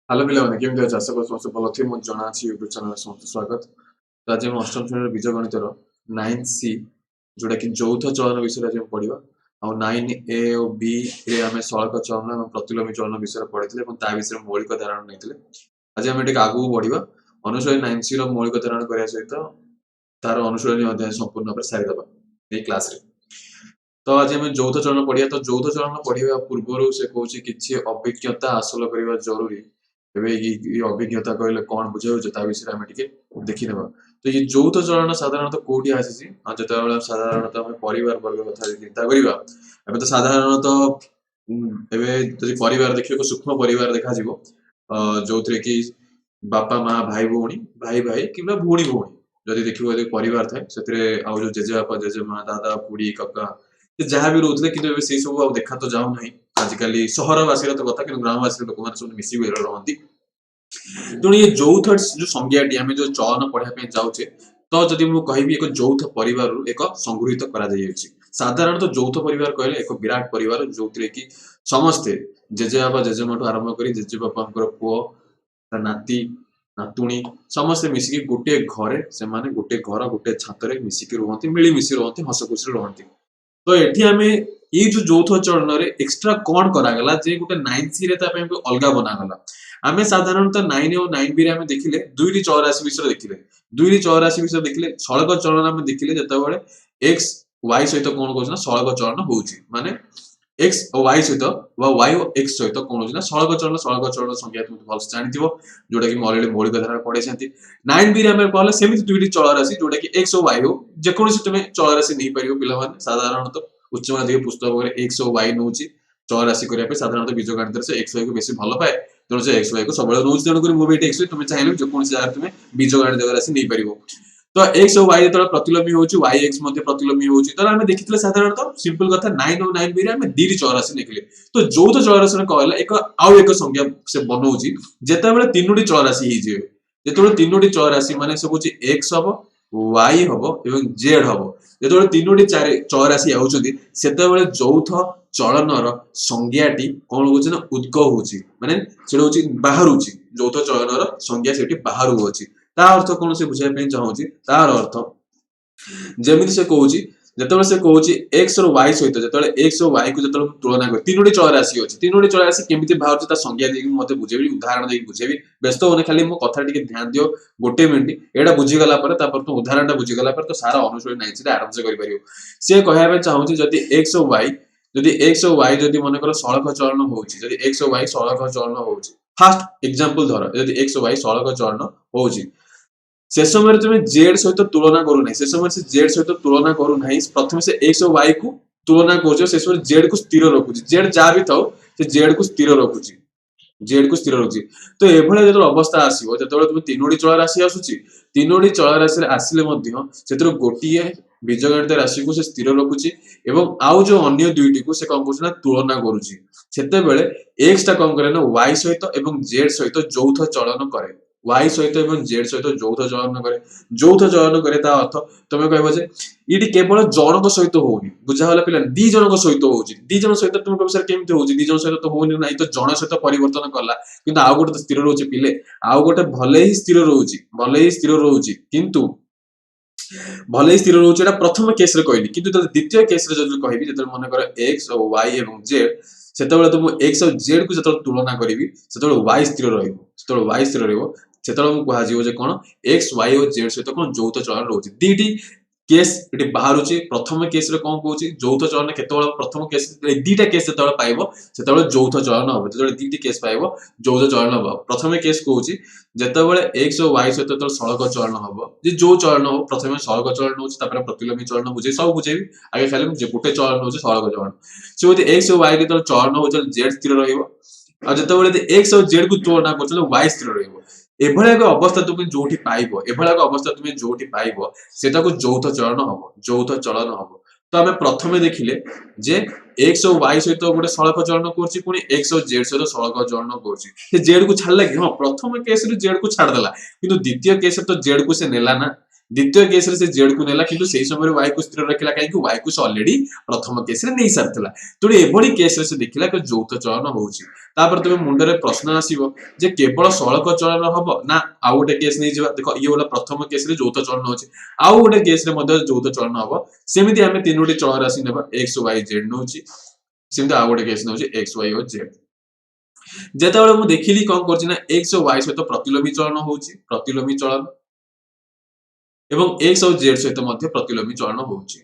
Hello पिलाମାନେ କେମିତି ଅଛ ଆଶା କରୁଛି ସମସ୍ତେ ଭଲ ଥିବେ ମୁଁ ଜଣା ଅଛି ୟୁଟ୍ୟୁବ ଚ୍ୟାନେଲରେ ସମସ୍ତେ ସ୍ୱାଗତ ତ ଆଜି ଆମେ ଅଷ୍ଟମ ଶ୍ରେଣୀର ବୀଜ ଗଣିତର 9C ଯୋଉଟା କି ଯୌଥ ଚଳନ ବିଷୟରେ ଆଜି ଆମେ ପଢିବା ଆଉ 9A ଓ B ରେ ଆମେ ସଳଖ ଚଳନ ଏବଂ ପ୍ରତିଲୋମୀ ଚଳନ ବିଷୟରେ ପଢିଥିଲେ ଏବଂ ତା ବିଷୟରେ ମୌଳିକ ଧାରଣା ନେଇଥିଲେ ଆଜି ଆମେ ଟିକେ ଆଗକୁ ବଢିବା ଅନୁଶୀଳନୀ 9C ର ମୌଳିକ ଧାରଣା କରିବା ସହିତ ତାର ଅନୁଶୀଳନୀ ଅଧ୍ୟାୟ ସମ୍ପୂର୍ଣ୍ଣ ଭାବରେ ସାରିଦେବା ଏଇ କ୍ଲାସରେ ତ ଆଜି ଆମେ ଯୌଥ ଚଳନ ପଢିବା ତ ଯୌଥ ଚଳନ ପଢିବା ପୂର୍ବରୁ ସେ କହୁଛି କିଛି ଅଭିଜ୍ଞତା ହାସଲ କରିବା ଜରୁରୀ ଏବେ এই অভিজ্ঞতা କହିଲେ କଣ ବୁଝାଉଛି ତା ବିଷୟରେ ଆମେ ଟିକେ ଦେଖିନେବା ତ এই ଯୌଥ ଚଳନ ସାଧାରଣତଃ କୋଉଠି ଆସିଛି ଆଉ ଯେତେବେଳେ ସାଧାରଣତଃ ଆମେ ପରିବାର ବର୍ଗ କଥା ଚିନ୍ତା କରିବା ଏବେ ତ ସାଧାରଣତଃ ଏବେ ଯଦି ପରିବାର ଦେଖିବାକୁ ସୂକ୍ଷ୍ମ ପରିବାର ଦେଖାଯିବ ଯୋଉଥିରେ କି ବାପା ମା ଭାଇ ଭଉଣୀ ଭାଇ ଭାଇ କିମ୍ବା ଭଉଣୀ ଭଉଣୀ ଯଦି ଦେଖିବ ଯଦି ପରିବାର ଥାଏ ସେଥିରେ ଆଉ ଯୋଉ ଜେଜେବାପା ଜେଜେମା ଦାଦା ଖୁଡୀ କକା ଯାହା ବି ରହୁଥିଲେ କିନ୍ତୁ ଏବେ ସେଇ ସବୁ ଆଉ ଦେଖା ତ ଯାଉନାହିଁ ଆଜିକାଲି ସହରବାସୀର ତ କଥା କିନ୍ତୁ ଗ୍ରାମବାସୀର ଲୋକମାନେ ସବୁ ମିଶିକି ରହନ୍ତି ତେଣୁ ଏ ଯୌଥ ଯୋଉ ସଂଜ୍ଞାଟି ଆମେ ଯୋଉ ଚୟନ ପଢିବା ପାଇଁ ଯାଉଛେ ତ ଯଦି ମୁଁ କହିବି ଏକ ଯୌଥ ପରିବାରରୁ ଏକ ସଂଗୃହୀତ କରାଯାଇଛି ସାଧାରଣତଃ ଯୌଥ ପରିବାର କହିଲେ ଏକ ବିରାଟ ପରିବାର ଯୋଉଥିରେ କି ସମସ୍ତେ ଜେଜେବାପା ଜେଜେମାଠୁ ଆରମ୍ଭ କରି ଜେଜେବାପାଙ୍କର ପୁଅ ତା ନାତି ନାତୁଣୀ ସମସ୍ତେ ମିଶିକି ଗୋଟିଏ ଘରେ ସେମାନେ ଗୋଟେ ଘର ଗୋଟେ ଛାତରେ ମିଶିକି ରୁହନ୍ତି ମିଳିମିଶି ରୁହନ୍ତି ହସ ଖୁସିରେ ରୁହନ୍ତି ତ ଏଠି ଆମେ ଏଇ ଯୋଉ ଯୌଥ ଚଳନରେ ଏକ୍ସଟ୍ରା କଣ କରାଗଲା ଯେ ଗୋଟେ 9C ରେ ତା ପାଇଁ ଅଲଗା ବନାଗଲା ଆମେ ସାଧାରଣତଃ 9 ଓ 9B ରେ ଆମେ ଦେଖିଲେ ଦୁଇଟି ଚौरासी ବିଷୟରେ ଦେଖିଲେ ଦୁଇଟି ଚौरासी ବିଷୟରେ ଦେଖିଲେ ସଳକ ଚଳନ ଆମେ ଦେଖିଲେ ଯେତେବେଳେ x y ସହିତ କଣ କରୁଛି ନା ସଳକ ଚଳନ ହଉଛି ମାନେ x ଓ y ସହିତ ବା y ଓ x ସହିତ କଣ ହଉଛି ନା ସଳକ ଚଳନ ସଂଖ୍ୟା তুমি ଭଲସେ ଜାଣିଥିବ ଯୋଉଟା କି ମୁଁ ଅଲରେଡି ମୌଳିକ ଧାରଣା ପଢେଇଛନ୍ତି 9B ରେ ଆମେ କହିଲେ ସେମିତି ଦୁଇଟି ଚଳରାଶି ଯୋଉଟା କି x ଓ y ହଉ ଯେକୌଣସି ତୁମେ ଚଳରାଶି ନେଇପାରିବ ପିଲାମାନେ ସାଧାରଣତଃ ଉଚ୍ଚ ମାଧ୍ୟମିକ ପୁସ୍ତକରେ x ଓ y ନଉଛି ଚଳରାଶି କରିବା ପାଇଁ ସାଧାରଣତଃ ବୀଜ ଗଣିତରେ ସେ x y କୁ ବେଶୀ ଭଲ ପାଏ ତେଣୁ ସେ x y କୁ ସବୁବେଳେ ନଉଛି ତେଣୁକରି ମୁଁ ବି ଏଠି x y ତୁମେ ଚାହିଁଲେ ଯେକୌଣସି ଜାଗାରେ ତୁମେ ବୀଜ ଗଣିତ ରାଶି ନେଇପାରିବ ତ x ଓ y ଯେତେବେଳେ ପ୍ରତିଲୋମୀ ହଉଛି y x ମଧ୍ୟ ପ୍ରତିଲୋମୀ ହଉଛି ତାହେଲେ ଆମେ ଦେଖିଥିଲେ ସାଧାରଣତଃ ସିମ୍ପଲ କଥା 9 ଓ 9B ରେ ଆମେ ଦିଟି ଚौरासी ଦେଖିଲେ ତ ଯୌଥ ଚौरासी କହିଲେ ଏକ ଆଉ ଏକ ସଂଖ୍ୟା ସେ ବନଉଛି ଯେତେବେଳେ ତିନୋଟି ଚौरासी ହେଇଯିବେ ଯେତେବେଳେ ତିନୋଟି ଚौरासी ମାନେ ସେ କହୁଛି x ହବ y ହବ ଏବଂ z ହବ ଯେତେବେଳେ ତିନୋଟି ଚौरासी ଆଉଛନ୍ତି ସେତେବେଳେ ଯୌଥ ଚଳନର ସଂଜ୍ଞାଟି କଣ ହଉଛି ନା ଉଦ୍ଗ ହଉଛି ମାନେ ସେଟା ହଉଛି ବାହାରୁଛି ଯୌଥ ଚଳନର ସଂଜ୍ଞା ସେଠି ବାହାରୁ ଅଛି ତା ଅର୍ଥ କଣ ସେ ବୁଝାଇବା ପାଇଁ ଚାହୁଁଛି ତାର ଅର୍ଥ ଯେମିତି ସେ କହୁଛି ଯେତେବେଳେ ସେ କହୁଛି x ର y ସହିତ ଯେତେବେଳେ x ଓ y କୁ ଯେତେବେଳେ ତୁଳନା କରେ ତିନୋଟି ଚौरासी ଅଛି ତିନୋଟି ଚौरासी କେମିତି ବାହାରୁଛି ତା ସଂଜ୍ଞା ଦେଇକି ମତେ ବୁଝେଇବି ଉଦାହରଣ ଦେଇକି ବୁଝେଇବି ବ୍ୟସ୍ତ ହୋନେ ଖାଲି ମୋ କଥା ଟିକେ ଧ୍ୟାନ ଦିଅ ଗୋଟେ ମିନିଟ୍ ଏଟା ବୁଝିଗଲା ପରେ ତାପରେ ତ ଉଦାହरणଟା ବୁଝିଗଲା ପରେ ତ ସାରା ଅନୁଶୀଳନୀ ନାହିଁ ସେଟା ଆରାମସେ କରିପାରିବ ସେ କହିବା ପାଇଁ ଚାହୁଁଛି ଯଦି x ଓ y ଯଦି x ଓ y ଯଦି ମନେକର ସଳଖ ଚଳନ ହଉଛି ଯଦି x ଓ y ସଳଖ ଚଳନ ହଉଛି ଫାଷ୍ଟ ଏକ୍ସାମ୍ପଲ ଧର ଯଦି x ଓ y ସଳଖ ଚଳନ ହଉଛି ସେ ସମୟରେ ତୁମେ z ସହିତ ତୁଳନା କରୁନାହିଁ ସେ ସମୟରେ ସେ z ସହିତ ତୁଳନା କରୁନାହିଁ ପ୍ରଥମେ ସେ x ଓ y କୁ ତୁଳନା କରୁଛି ସେ ସମୟରେ z କୁ ସ୍ଥିର ରଖୁଛି z ଯାହା ବି ଥାଉ ସେ z କୁ ସ୍ଥିର ରଖୁଛି z କୁ ସ୍ଥିର ରଖୁଛି ତ ଏଭଳି ଯେତେବେଳେ ଅବସ୍ଥା ଆସିବ ଯେତେବେଳେ ତୁମେ ତିନୋଟି ଚଳରାଶି ଆସୁଛି ତିନୋଟି ଚଳରାଶିରେ ଆସିଲେ ମଧ୍ୟ ସେଥିରୁ ଗୋଟିଏ ବୀଜଗଣିତ ରାଶିକୁ ସେ ସ୍ଥିର ରଖୁଛି ଏବଂ ଆଉ ଯୋଉ ଅନ୍ୟ ଦୁଇଟିକୁ ସେ କଣ କରୁଛି ନା ତୁଳନା କରୁଛି ସେତେବେଳେ x ଟା କଣ କରେ ନା y ସହିତ ଏବଂ z ସହିତ ଯୌଥ ଚଳନ କରେ y ସହିତ ଏବଂ z ସହିତ ଯୌଥ ଚଳନ କରେ ତା ଅର୍ଥ ତମେ କହିବ ଯେ ଏଠି କେବଳ ଜଣଙ୍କ ସହିତ ହଉନି ବୁଝାଗଲା ପିଲା ଦି ଜଣଙ୍କ ସହିତ ହଉଛି ଦି ଜଣ ସହିତ ତୁମ ବ୍ୟବସାୟ କେମିତି ହଉଛି ଦି ଜଣ ସହିତ ତ ହଉନି ନାହିଁ ତ ଜଣ ସହିତ ପରିବର୍ତ୍ତନ କଲା କିନ୍ତୁ ଆଉ ଗୋଟେ ତ ସ୍ଥିର ରହୁଛି ପିଲେ ଆଉ ଗୋଟେ ଭଲେ ହିଁ ସ୍ଥିର ରହୁଛି କିନ୍ତୁ भले स्थिर रोचे एटा प्रथम केस रे कहली किंतु द्वितीय केस रे जदि कहबी जेतले मन कर x और y एवं z सेतबेले तो x और z को जेतले तुलना करिवि सेतबेले y स्थिर रहइबो सेतबेले y स्थिर रहइबो सेतबेले हम कहा जीवो जे कोन x y और z सहित कोन যৌথ चलन रहउची दीटी केस एटी बाहरुची प्रथम केस रे कोन कहउची যৌথ चलन केतबेले प्रथम केस दीटा केस जेतबेले पाइबो सेतबेले যৌথ चलन हबो जेतबेले दीटी केस पाइबो যৌথ चलन हबो प्रथम केस कहउची जेतबेले x और y सहित तो सळक चलन हबो जे जो चलन हो प्रथमे सळक चलन होची तापर प्रतिलोमी चलन बुझे सब बुझेबी आगे खाली जे गुटे चलन होची सळक चलन से होती x और y के तो चलन हो z स्थिर रहइबो आ जेतबेले x और z को तुलना करछले y स्थिर रहइबो एभळे एक अवस्था तुमे जोठी पाइबो एभळे एक अवस्था तुमे जोठी पाइबो सेटा को যৌথ चलन हबो যৌথ चलन हबो तो हमें प्रथमे देखिले जे x और y सहित गोटे सळक चलन करछि पुनी x और z सहित सळक चलन करछि से z को छाडला कि हां प्रथम केस रे z को छाड देला किंतु द्वितीय केस तो z को से नेला ना द्वितीय केस रे से जेड को नेला किंतु सेही समय वाई को स्थिर रखिला काहे कि वाई को से ऑलरेडी प्रथम केस रे नै सारथिला तोडे एबडी केस रे से देखिला कि यौथ चलन होउची तापर तमे मुंडे रे प्रश्न आसीबो जे केवल सड़क चलन हबो ना आ गोटे केस नै जिबा देखो ये वाला प्रथम केस रे यौथ चलन होउची आ गोटे केस रे मध्ये यौथ चलन हबो सेमिति हमें तीनोटी चल राशि नेबा x y z नउची सेमिति आ गोटे केस नउची x y और z जेतेबेले मु देखिली कोन करछि ना x और y सहित प्रतिलोमी चलन होउची प्रतिलोमी चलन एवं x और z सहित मध्ये प्रतिलोमी चलन होउची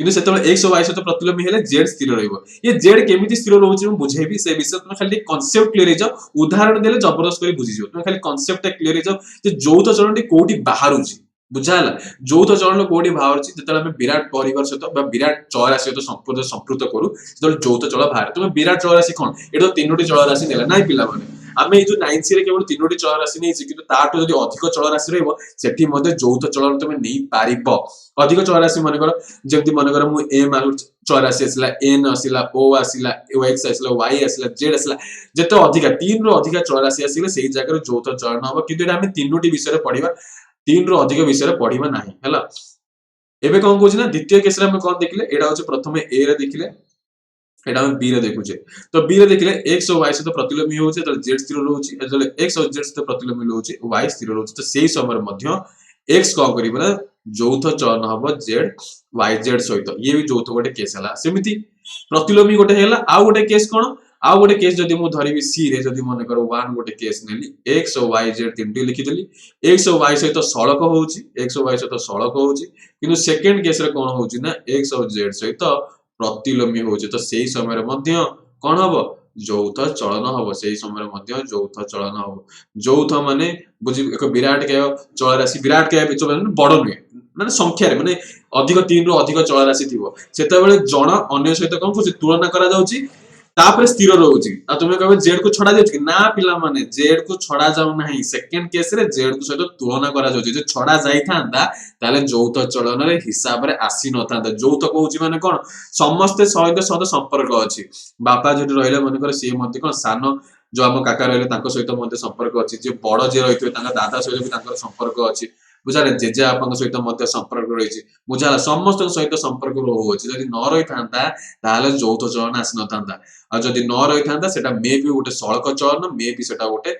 किंतु सेतेबेले x और y सहित प्रतिलोमी हेले z स्थिर रहइबो ये z केमिति स्थिर रहउची मु बुझेबी से विषय तुम खाली कांसेप्ट क्लियर हे जाओ उदाहरण देले जबरदस्त करी बुझी जाओ तुम खाली कांसेप्ट क्लियर हे जाओ जे यौथ चलनटी कोठी बाहरुची बुझाला यौथ चलन कोठी बाहरुची जेतेबेले हम विराट परिवार सहित बा विराट चौरासी सहित संपूर्ण करू जेतेबेले यौथ चल बाहर तुम विराट चौरासी कोन एतो तीनोटी चल राशि नेला नाइ पिला माने आमे जो 9 सी रे केवल तीनोटी चल राशि नै किंतु ताटो जदि अधिक चल राशि रहइबो सेठी मध्ये यौथ चलन तुम नै पारिबो अधिक चल राशि माने कर जेंति माने कर मु m आलु चल राशि आसिला n आसिला o आसिला x आसिला y आसिला z आसिला जेते अधिक 3 रो अधिक चल राशि आसिले सेही जगह रे यौथ चलन हबो किंतु एटा आमे तीनोटी विषय रे पढिबा 3 रो अधिक विषय रे पढिबा नाही हला एबे कोन कहू छी ना द्वितीय केस रे हम कोन देखिले एटा होचे प्रथमे a रे देखिले एटा हम b रे देखुचे तो b रे देखिले x और y सहित प्रतिलोमी होचे तो z स्थिर रहउची जले x और z सहित प्रतिलोमी होउची y स्थिर रहउची तो सेही समय मध्य x को करिबो ना यौथ चलन हबो z y z सहित ये भी यौथ गोटे केस हला सेमिति प्रतिलोमी गोटे हेला आ गोटे केस कोन आ गोटे केस जदि मु धरिबी c रे जदि मने करो 1 गोटे केस नेली x और y z तीनटी लिखि देली x और y सहित सड़क होउची x और y सहित सड़क होउची किंतु सेकंड केस रे कोन होउची ना x और z सहित प्रतिलोमी होउची तो सेही समय मध्य कोन हबो यौथ चलन हबो सेही समय मध्य यौथ चलन हबो यौथ माने बुझि एक विराट के चल राशि विराट के बिच बड़ नुए माने संख्या रे माने अधिक 3 रो अधिक चल राशि थिबो सेतेबेले जण अन्य सहित कोन को तुलना करा जाउची तापर स्थिर रहउची आ तुमे कहबे z को छडा जाउची ना पिला माने z को छडा जाउ नाही सेकंड केस रे z को सहित तुलना करा जाउची जे छडा जाई थांदा ताले यौथ चलन रे हिसाब रे आसी न थांदा यौथ कहउची माने कोन समस्त सहित सहित संपर्क अछि बापा जति रहिले माने कर से मते कोन सानो जो हम काका रहिले तांको सहित मते संपर्क अछि जे बड़ जे रहितबे तांका दादा सहित भी तांकर संपर्क अछि बुझाले जेजे आपन सहित मते संपर्क रहिछि बुझाला समस्त सहित संपर्क रहउछि जदि न रहि थांदा ताले यौथ चलन आसी न थांदा आ जदि न रहि थांदा सेटा मे भी गोटे सड़क चलन मे भी सेटा गोटे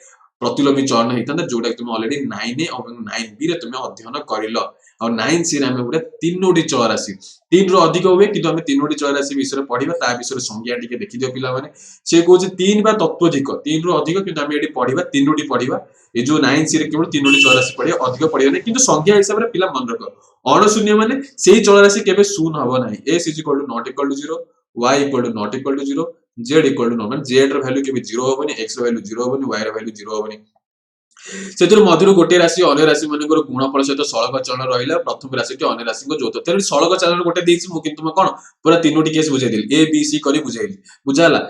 प्रतिलोमी चलन हेइतांदा जोटा तुम ऑलरेडी 9 और 9b रे तुम अध्ययन करिलो और 9c रे हम गोटे तीनोटी चल राशि 3 रो अधिक होवे किंतु हम तीनोटी चल राशि विषय पढिबा ता विषय संज्ञा टिके देखि दियो पिला माने से कहूची 3 बा तत्वधिक 3 रो अधिक किंतु हम एडी पढिबा तीनोटी पढिबा ए जो 9c रे केवल तीनोटी चल राशि पढिबा अधिक पढिबा नै किंतु संज्ञा हिसाब रे पिला मन रख अण शून्य माने सेही चल राशि केबे शून्य हबो नाही s = 0 y = 0 z = normal z ର वैल्यू केबे 0 होबनी x ର वैल्यू 0 होबनी y ର वैल्यू 0 होबनी सेतिर मध्यरु गोटे राशि अन्य राशि मानकर गुणफल सहित सड़क चलन रहिला प्रथम राशि अन्य राशि को यौथ तेरे सड़क चलन गोटे देछि मु किंतु कोन पूरा तीनोटी केस बुझाइ देली a b c करी बुझाइली बुझाला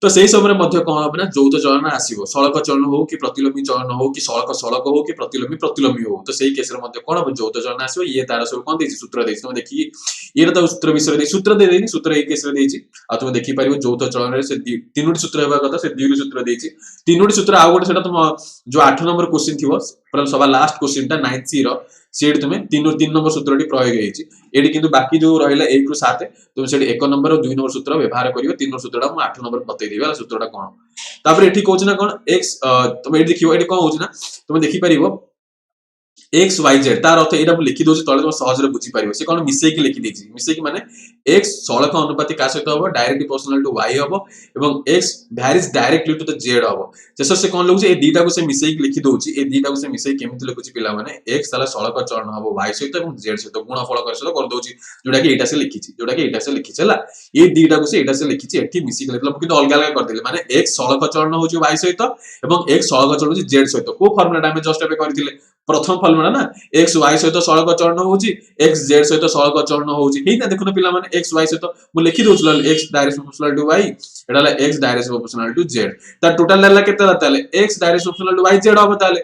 तो सेही समय मध्य कोन होबना यौथ चलन आसीबो सड़क चलन हो कि प्रतिलोमी चलन हो कि सड़क हो कि प्रतिलोमी हो तो सेही केस रे मध्य कोन हो यौथ चलन आसीबो ये तार सब कोन देछि सूत्र देछि तुम देखि ये तो सूत्र विषय दे सूत्र दे देनी सूत्र एक केस रे देछि आ तुम देखि पारिबो यौथ चलन रे से तीनोटी सूत्र हेबा कथा से दुई सूत्र देछि तीनोटी सूत्र आ गोटे सेटा तुम जो 8 नंबर क्वेश्चन थिबो पर सभा लास्ट क्वेश्चन ता 9c रो सेड तुमे 3 नंबर सूत्रटी प्रयोग हेछि एडी किंतु बाकी जो रहिला 1 ରୁ 7 तुम सेडी 1 नंबर और 2 नंबर सूत्र व्यवहार करियो 3 नंबर सूत्रटा मु 8 नंबर बतै देबा सूत्रटा कोन तापर एठी कहउछ ना कोन x तुम एडी देखियो एडी कोन होछ ना तुम देखि पारिबो x y z तार अर्थ एटा लिखि दोछि तळे तुम सहज रे बुझी पारिबो से कोन मिसै कि लिखि देछि मिसै कि माने x सड़क अनुपाति का सहित होबो डायरेक्टली प्रोपोर्शनल टू y होबो एवं x varies directly to the z होबो जैसे से कोन लगुछि ए दीटा को से मिसै कि लिखि दोछि ए दीटा को से मिसै केमिति लिखुछि पिला माने x ताला सड़क चलन होबो y सहित एवं z सहित गुणफल कर सहित कर दोछि जोटा कि एटा से लिखिछि जोटा कि एटा से लिखिछि हला ए दीटा को से एटा से लिखिछि एठी मिसै कि लिखला किंतु अलग अलग कर देले माने x सड़क चलन होछि y सहित एवं x सड़क चलन होछि z सहित को फॉर्मूलाटा हम जस्ट एबे करथिले प्रथम फॉर्मूला ना x y सहित सड़क चलन होउची x z सहित सड़क चलन होउची हेता देखुन पिला माने x y सहित मु लिखि दोछल x direct proportional to y एडाला x direct proportional to z ता टोटल लेला केते ताले x direct proportional to y z होबो ताले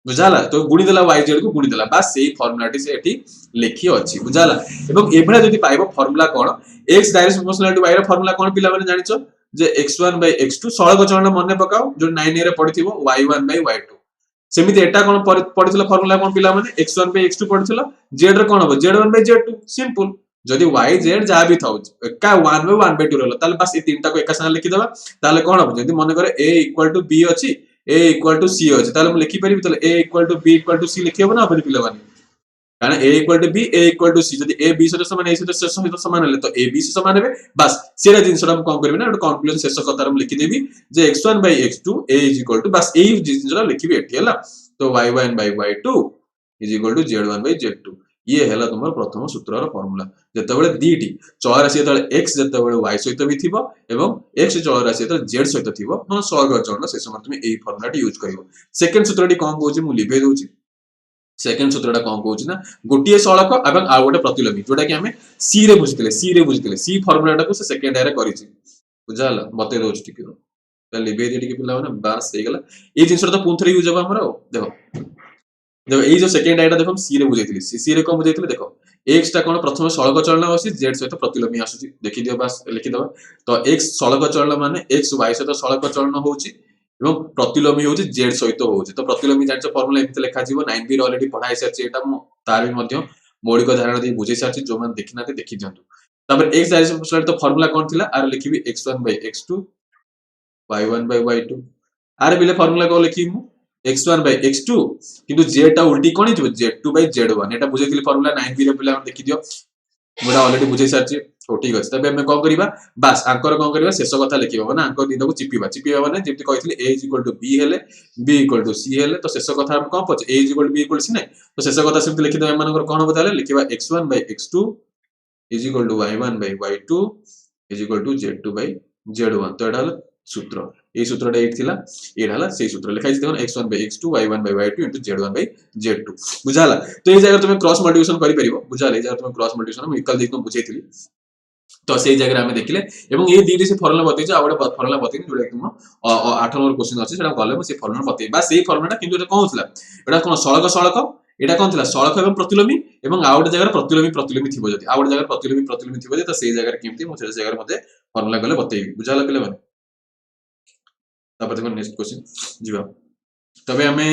बुझाला तो गुणी देला y z को गुणी देला बस सेही फॉर्मूलाटी से एठी लेखि अछि बुझाला एवं एभरा जदी पाइबो फॉर्मूला कोन x direct proportional to y रो फॉर्मूला कोन पिला माने जानिचो जे x1 / x2 सड़क चलन मने पकाओ जो 9 रे पढिथिबो y1 / y2 सेमिति एटा कोन पढिथिला फार्मूला कोन पिला माने x1 x2 पढिथिला z रे कोन हो z1 z2 सिंपल जदि y z जा भी थाउ एका 1/1/2 रहला ताले बस ए तीनटा को एका संग लिखि देबा ताले कोन हो जदि मन करे a = b अछि a = c अछि ताले हम लिखि परिबि ताले a = b = c लिखि होबो ना अपन पिला माने कारण a = b a = c जदि a b सहित समान a सहित c सहित समान हेले तो a b से समान हेबे बस सेरा जिंसटा हम कोन करबे ना एटा कंक्लूजन शेष कथार हम लिखि देबी जे x1 / x2 a = बस ए जिंसटा लिखिबे एठी हला तो y1 / y2 = z1 / z2 ये हेला तुमर प्रथम सूत्रर फार्मूला जेतेबेले दीटी चर राशि जेतेबेले x जेतेबेले y सहित भी थिबो एवं x चर राशि जेतेबेले z सहित थिबो न सहग चरण से समय तुम एई फार्मूलाटी यूज करिवो सेकंड सूत्रटी कोन कहूची मु लिभे दोची सेकंड सूत्रटा कोन कहूची ना गोटिए सळक एवं आ गोटे प्रतिलोमी जोटा कि हमें c रे बुझितले c फार्मूलाटा को से सेकंड रे करिछि बुझाला बते दोची टिके त लिभे दे टिके पिला माने बस हे गेला ए जिंसटा तो पुन थरे यूज हबा हमरा देखो देखो ये जो सेकंड आइटा देखो सी रे बुझेइतली सी रे कोन बुझेइतले देखो x टा कोन प्रथम सळक चलन आसी z सहित प्रतिलोमी आसी देखि दियो बस लिखि दबा तो x सळक चलन माने x y सहित सळक चलन होउची एवं प्रतिलोमी होउची z सहित होउची तो प्रतिलोमी जानिछ फार्मूला एमिते लेखा जीवो 9b रे ऑलरेडी पढाई सारछि एटा मु तार भी मध्य मौलिक धारणा दे बुझे सारछि जो मान देखिनाते देखि दियंतु तबे x डायरेक्शन तो फार्मूला कोन थिला आर लिखिबी x1 / x2 y1 / y2 आर बिले फार्मूला को लिखिमु x1 / x2 किंतु z टा उल्टी कोन हितबो z2 / z1 एटा बुझेतिली फार्मूला 9b रे पिला देखि दियो मोडा ऑलरेडी बुझे सारछि ओ ठीक अछि तबे हम कोन करिबा बस आंकर कोन करिबा शेष कथा लिखिबा ना आंकर दिनो को चिपिबा माने जेति कहितली a = b हेले b = c हेले तो शेष कथा हम कोन पछ a = b = c नै तो शेष कथा सेमति लिखि दबा मानकर कोन होबो ताले लिखिबा x1 / x2 = y1 / y2 = z2 / z1 तो एटा सूत्र ए सूत्रटा एट थिला एट हला सेही सूत्र लिखाइ देखो x1 / x2 y1 / y2 z1 / z2 बुझाला तो ए जगह तुम क्रॉस मल्टिप्लिकेशन करि परिबो बुझाला ए जगह तुम क्रॉस मल्टिप्लिकेशन हम इक्वल देखो बुझेइथिली तो सेही जगह हम देखिले एवं ए दीटी से फार्मूला बतैछ आ बडे फार्मूला बतैनी जोडा तुम 8 नंबर क्वेश्चन अछि सेटा गले म से फार्मूला बतै बस सेही फार्मूलाटा किंतु एटा कोन होतला एटा कोन सळक एटा कोन थिला सळक एवं प्रतिलोमी एवं आ गोटे जगह प्रतिलोमी थिबो जति आ गोटे जगह प्रतिलोमी थिबो जे तो सेही जगह केमति म से जगह मते फार्मूला गले बतैबी बुझाला पिले माने तापर देखो नेक्स्ट क्वेश्चन जीवा तबे हमें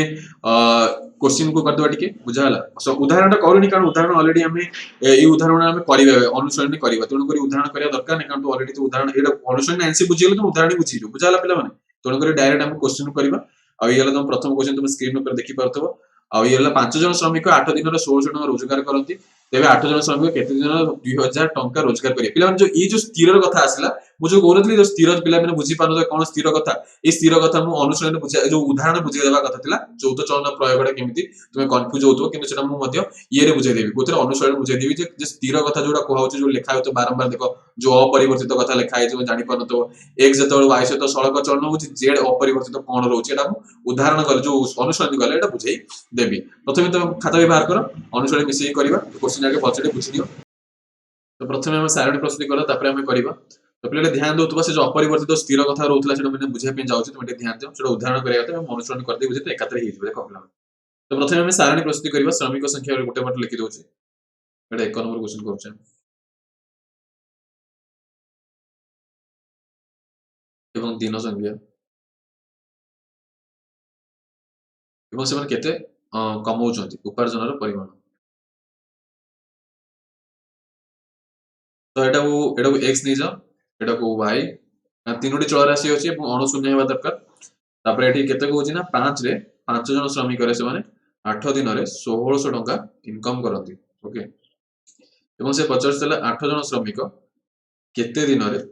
क्वेश्चन को कर दवा टिके बुझाला सो उदाहरणटा करूनी कारण उदाहरण ऑलरेडी हमें ए उदाहरण हमें करिबा अनुसरण करिबा तणु करी उदाहरण करिया दरकार नै कारण तो ऑलरेडी तो उदाहरण एडा अनुसरण आंसर बुझियलो तो उदाहरण बुझिलो बुझाला पिला माने तणु करी डायरेक्ट हम क्वेश्चन करबा आ येला तुम प्रथम क्वेश्चन तुम स्क्रीन ऊपर देखि परथबो आ येला 5 जन श्रमिक 8 दिन रे 1600 टका रोजगार करंती तेबे 8 जन श्रमिक केते दिन 2000 टका रोजगार करिए पिला जो ई जो स्थिर कथा आसिला मु जो कोरतली जो स्थिर पिला माने बुझी पानो कोन स्थिर कथा ए स्थिर कथा मु अनुसरण बुझा जो उदाहरण बुझी देबा कथा थिला चौथ चरण प्रयोगडा केमिति तुमे कंफ्यूज होतो किंतु सेटा मु मध्य ये रे बुझाई देबी कोथरे अनुसरण बुझाई देबी जे स्थिर कथा जोडा कोहा होचे जो लिखा होतो बारंबार देखो जो अपरिवर्तित कथा लिखा है जो जानि पानो तो x जतबेल y सहित सळक चलन होची z अपरिवर्तित कोन रहउची एटा मु उदाहरण कर जो अनुसरण गले एटा बुझाई देबी प्रथमे तो खाता व्यवहार करो अनुसरण मिसई करबा क्वेश्चन आगे पछडे बुझि दियो तो प्रथमे हम सारणी प्रस्तुति करला तापर हम करबा तो पिले ध्यान दउतबा से जो अपरिवर्तित स्थिर कथा रहउतला सेटा मैंने बुझिया पे जाउछि तुम ध्यान दियो सेटा उदाहरण करिया त हम अनुसरण करदे बुझे तो एकातरे हि जिबे कहला तो प्रथमे हम सारणी प्रस्तुति करबा श्रमिक संख्या गोटे मट लिखि दउछि एटा 1 नंबर क्वेश्चन करछे एवं दिन संख्या एवं से केते कमाउछंती उपार्जन रो परिमाण तो एटा को x नै जाओ एटा को y तीनोटी चल राशि अछि एवं अणुशून्य हेबा दरकार तापर एठी केते कहउछि ना 5 रे 5 जन श्रमिक रे से माने 8 दिन रे 1600 टका इनकम करंती ओके एवं से 50 तला 8 जन श्रमिक केते दिन रे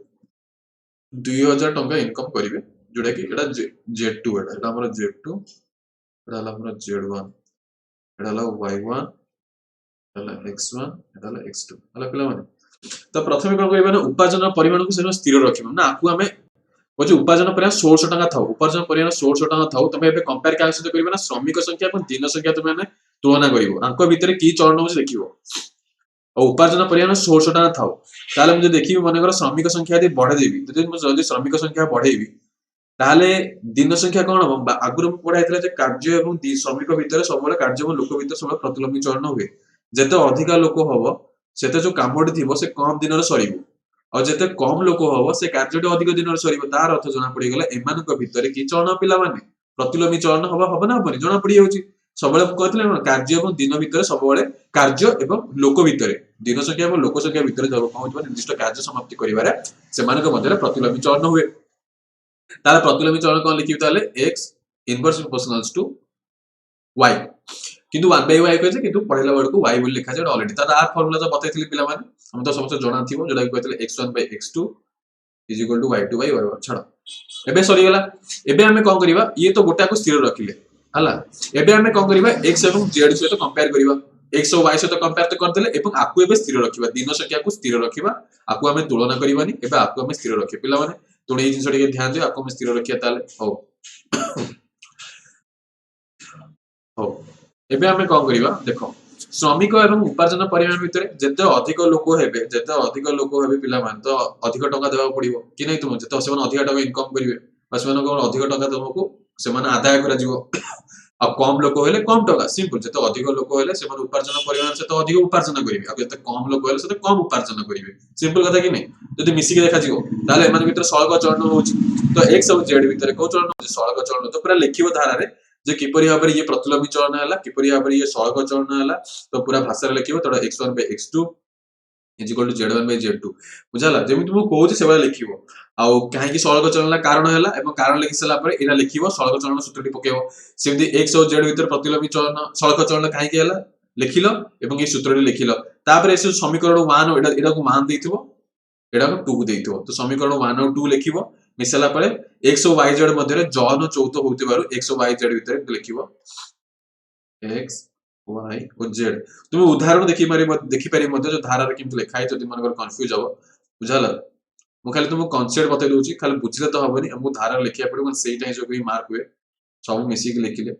2000 टका इनकम करिवे जोडा कि एटा z2 एटा हमर z2 एटा हमर z1 एटा y1 एटा x1 एटा x2 हला पिला माने तो प्रथमे कोन कहबा ना उपार्जन परिमाण को से स्थिर रखिबो ना आकु हमें वो जो उपार्जन परिमाण 1600 टका थाउ उपार्जन परिमाण 1600 टका थाउ तमे एबे कंपेयर का सहित करबा ना श्रमिक संख्या और दिन संख्या तमे माने तुलना करिवो आंको भितरे की चरण होछ देखिवो और उपार्जन परिमाण 1600 टका थाउ ताले मुझे देखिबो माने कर श्रमिक संख्या दे बढ़े देबी जदि श्रमिक संख्या बढ़ेबी ताले दिन संख्या कोन हो आगुर पढाइतला जे कार्य एवं श्रमिक भितरे सबले कार्य एवं लोक भितरे सबले प्रतिलोमी चरण हुए जेते अधिक लोक होबो सेते जो कामडी थिबो से कम दिन रे सरीबो और जेते कम लोक होबो से कार्यटी अधिक दिन रे सरीबो तार अर्थ जना पड़ी गेला एमानक भितरे की चरण पिला माने प्रतिलोमी चलन हब ना हबनी जना पड़ी जाउची सब कहते कार्य और दिन भितर सब कार्य एवं लोक भितर दिन संख्या और लोक संख्या भितर जब कौन हो निर्दिष्ट कार्य समाप्ति करिवारे सेमानक मध्यरे प्रतिलोमी चलन हुए ताले प्रतिलोमी चलन कौन लिखिबे ताले x इनवर्स प्रोपोर्शनल्स टू y किंतु 1 by y कहजे किंतु पढिला वर्ड को y बोली लिखा जाय ऑलरेडी तार आर फार्मूला जो बतैथिली पिला माने हम तो समस्त जणा थिबो जोला कहथिले x1 by x2 is equal to y2 by y1 छाड़ एबे सरी गेला एबे हमें कोन करिवा ये तो गोटा को स्थिर रखिले हला एबे हमें कोन करिवा x एवं z सहित कंपेयर करिवा x और y सहित कंपेयर तो कर देले एवं आकु एबे स्थिर रखिबा दिन संख्या को स्थिर रखिबा आकु हमें तुलना करिवानी एबे आकु हमें स्थिर रखिबा पिला माने तो ए जिंस टिके ध्यान दियो आकु हमें स्थिर रखिया ताले हो हो एबे हमें कोन करिवा देखो श्रमिक एवं उपार्जन परिमाण भितर जते अधिक लोक हेबे जते अधिक लोक हेबे पिला मान तो अधिक टका देबा पड़िबो कि नै तुम जते सेमान अधिक टका इनकम करिवे सेमान को अधिक टका तुमको सेमान आदाय करा जिवो अब कम लोक हेले कम टका सिंपल जते अधिक लोक हेले सेमान उपार्जन परिमाण से तो अधिक उपार्जन करिवे अब जते कम लोक हेले से तो कम उपार्जन करिवे सिंपल कथा कि नै जदि मिसी के देखा जिवो ताले एमान भितर सळग चलन होउची तो x और z भितर को चलन होउची सळग चलन तो पूरा लिखिबो धारा रे जे किपरि भाबरे ये प्रतिलोमी चलन हैला किपरि भाबरे ये सळग चलन हैला तो पूरा भाषा रे लिखिबो तो x1 by x2 is equal to z1 by z2 बुझाला जेमि तुम कहूची सेबा लिखिबो आउ काहे कि सळग चलन कारण हैला एवं कारण लिखि सला पर एना लिखिबो सळग चलन सूत्रटी पकेबो सेमि x और z भीतर प्रतिलोमी चलन सळग चलन काहे कि हैला लिखिलो एवं ये सूत्रटी लिखिलो तापर ए समीकरण 1 एडा को मान देथिबो एडा को 2 देथिबो तो समीकरण 1 और 2 लिखिबो मिसला परे x और y z मध्यरे जन चौथ होतिबारु x और y z भीतर लिखिबो x y और z तुम उदाहरण देखि पारि मध्य जो धारा रे किंतु लिखा है जदि मन कंफ्यूज हो बुझाला मु खाली तुम कॉन्सेप्ट बतै दोची खाली बुझले तो हबनी हमु धारा लिखिया पड़ो मन सेही टाइम जो भी मार्क हुए सब मिसी के लिखिले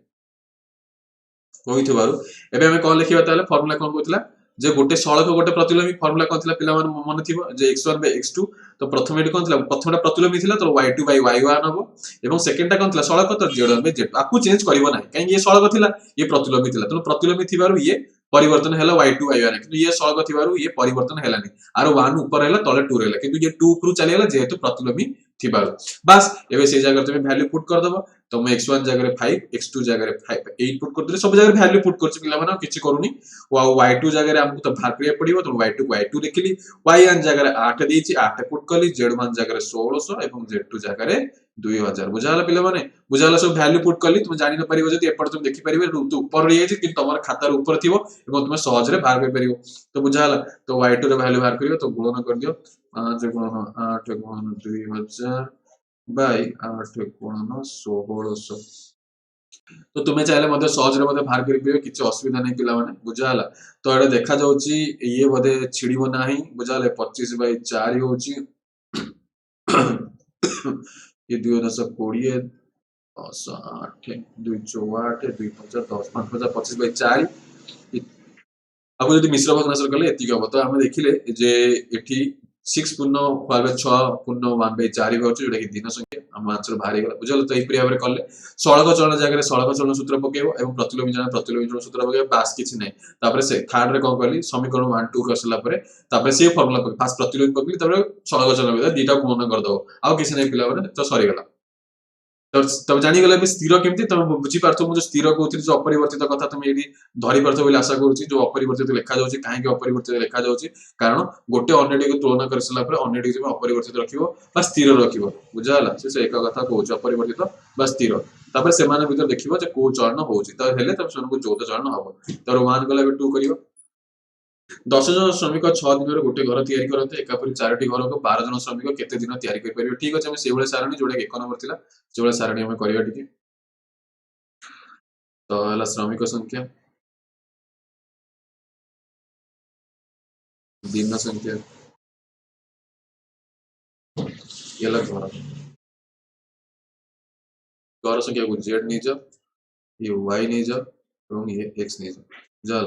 होइथिबारु एबे हमें कोन लिखिबा ताले फार्मूला कोन होतला जे गोटे सळक गोटे प्रतिलोमी फार्मूला कोन थिला पिला मन थिबो जे x1 by x2 तो प्रथम एडी कोन थिला प्रथमटा प्रतिलोमी थिला तो y2 by y1 हबो एवं सेकंडटा कोन थिला सळक तो z1 by z आकु चेंज करिवो नाही काहे ये सळक थिला ये प्रतिलोमी थिला तो प्रतिलोमी थिबारु ये परिवर्तन हैला y2 y1 किंतु ये सळक थिबारु ये परिवर्तन हैलानी आरो 1 ऊपर हैला तले 2 रहला किंतु ये 2 ऊपर चली हैला जेहेतु प्रतिलोमी थिबारु बस एबे से जगह तुम वैल्यू पुट कर दबो तो मैं x1 जगह रे 5 x2 जगह रे 5 8 पुट कर दे सब जगह वैल्यू पुट करछ पिला माने किछि करूनी y2 जगह रे हमको तो भार करिया पड़िबो तो y2 को y2 लिखिली y1 जगह रे 8 देछि 8 पुट कली z1 जगह रे 1600 एवं z2 जगह रे 2000 बुझाला पिला माने बुझाला सब वैल्यू पुट कली तुम जानि न परिबो जति एपड तुम देखि परिबो तो ऊपर रहि जाय कि तमर खाता रे ऊपर थिबो एवं तुम सहज रे भार कर परिबो तो बुझाला तो y2 रे वैल्यू भार करियो तो गुणन कर दियो 5 गुणन 8 गुणन 2000 बाय 8 गुणन 1600 तो तुम्हें चाहे मध्य सहज रे मध्य भार करि पियो किछ असुविधा नै पिला माने बुझाला तो एडा देखा जाउची ये बदे छिड़ीबो नाही बुझाले 25 बाय 4 होउची ये 2020 10 8 2 8 2 5 10 5 25 बाय 4 अब जदि मिश्र भग्नांश कले एति हबो तो हम देखिले जे एठी 6 पूर्ण 6 पूर्ण 1 by 4 होउछ जोटा कि दिन संख्या हम आंसर बाहर गेला बुझल तो ए प्रिया कले सळग चलन जगह रे सळग चलन सूत्र पकेबो एवं प्रतिलोमी चलन सूत्र पकेबो बास किछ नै तापर से थर्ड रे कोन करली समीकरण 1 2 कसला परे तापर से फार्मूला पके फास्ट प्रतिलोमी पकली तापर सळग चलन विदा दीटा गुणन कर दो आ किछ नै पिला माने तो सरी गेला तब जानी गला बे स्थिर केमती तम बुझी पारथो मु जो स्थिर कहउथि जो अपरिवर्तित कथा तुम एडी धरि पारथो बोली आशा करूची जो अपरिवर्तित लेखा जाउची काहे कि अपरिवर्तित लेखा जाउची कारण गोटे अन्यटी को तुलना करसला पर अन्यटी जे अपरिवर्तित रखिबो बा स्थिर रखिबो बुझाला से एक कथा कहउची अपरिवर्तित बा स्थिर तापर से माने भीतर देखिबो जे को चलन होउची त हेले तब सन को चौथ चलन हबो तर मान गला बे 2 करियो 10 जन श्रमिक 6 दिन रे गोटे घर तयारी करते एकापरी 4टी घर को 12 जन श्रमिक केते दिन तयारी कर परिबे ठीक अछि हम सेबळे सारणी जोडे 1 नंबर थिला सेबळे सारणी हम करिया टिके तो हला श्रमिक संख्या दिन संख्या येला घर संख्या को z नै जा ये y नै जा एवं ये x नै जा जल